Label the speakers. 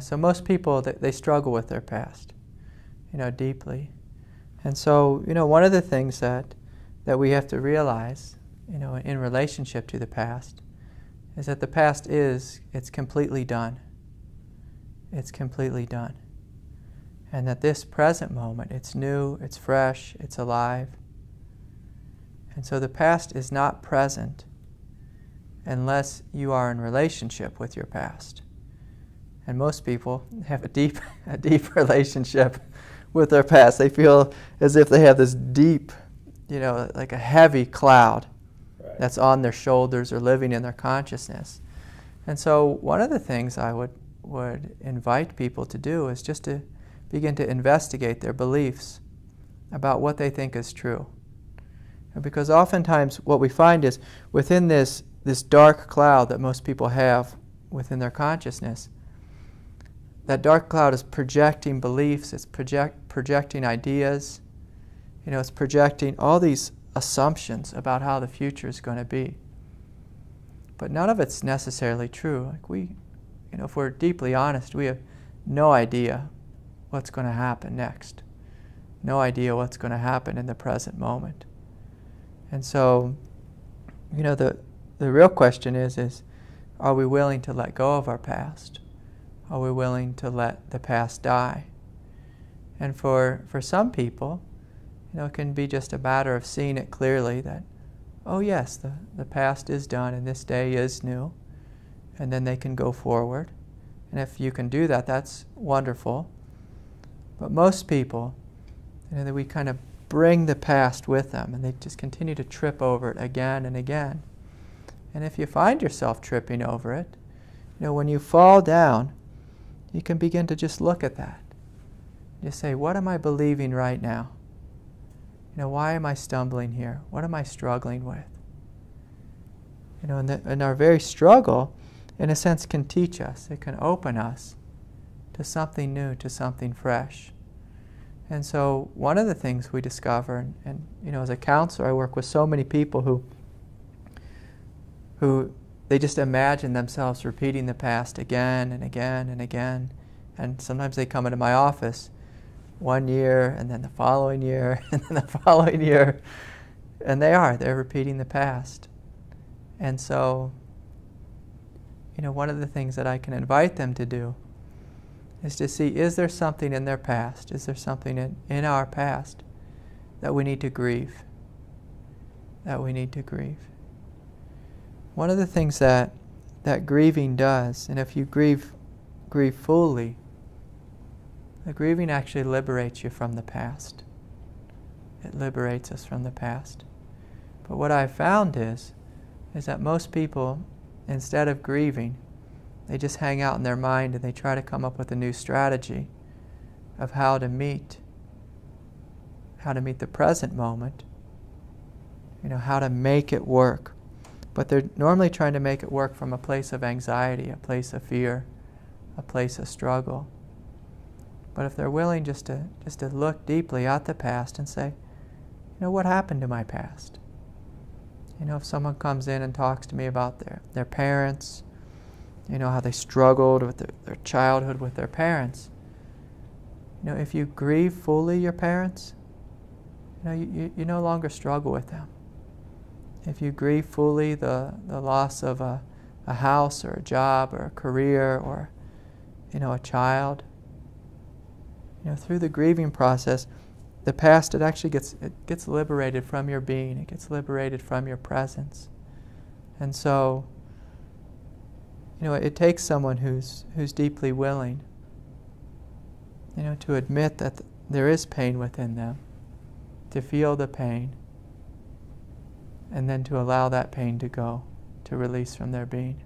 Speaker 1: So most people, they struggle with their past, deeply. And so, one of the things that we have to realize, in relationship to the past, is that the past it's completely done. It's completely done. And that this present moment, it's new, it's fresh, it's alive. And so the past is not present unless you are in relationship with your past. And most people have a deep relationship with their past. They feel as if they have this deep, like a heavy cloud that's on their shoulders or living in their consciousness. And so one of the things I would invite people to do is just to begin to investigate their beliefs about what they think is true. Because oftentimes what we find is within this dark cloud that most people have within their consciousness, that dark cloud is projecting beliefs, it's projecting ideas, it's projecting all these assumptions about how the future is going to be. But none of it's necessarily true. Like if we're deeply honest, we have no idea what's going to happen next. No idea what's going to happen in the present moment. And so, the real question is are we willing to let go of our past? Are we willing to let the past die? And for some people, it can be just a matter of seeing it clearly that, oh yes, the past is done and this day is new, and then they can go forward. And if you can do that, that's wonderful. But most people, that we kind of bring the past with them and they just continue to trip over it again and again. And if you find yourself tripping over it, when you fall down, you can begin to just look at that. Just say, what am I believing right now? Why am I stumbling here? What am I struggling with? And our very struggle, in a sense, can teach us. It can open us to something new, to something fresh. And so one of the things we discover, and as a counselor, I work with so many people who they just imagine themselves repeating the past again and again and again. And sometimes they come into my office 1 year, and then the following year, and then the following year. And they're repeating the past. And so, one of the things that I can invite them to do is to see, is there something in their past, is there something in our past that we need to grieve? That we need to grieve. One of the things that grieving does, and if you grieve fully, the grieving actually liberates you from the past. It liberates us from the past. But what I've found is that most people, instead of grieving, they just hang out in their mind and they try to come up with a new strategy of how to meet the present moment, how to make it work. But they're normally trying to make it work from a place of anxiety, a place of fear, a place of struggle. But if they're willing just to look deeply at the past and say, what happened to my past? If someone comes in and talks to me about their parents, how they struggled with their childhood with their parents. If you grieve fully your parents, you no longer struggle with them. If you grieve fully the loss of a house or a job or a career or, a child, through the grieving process, the past, it actually gets liberated from your being. It gets liberated from your presence. And so, it takes someone who's deeply willing, to admit that there is pain within them, to feel the pain, and then to allow that pain to go, to release from their being.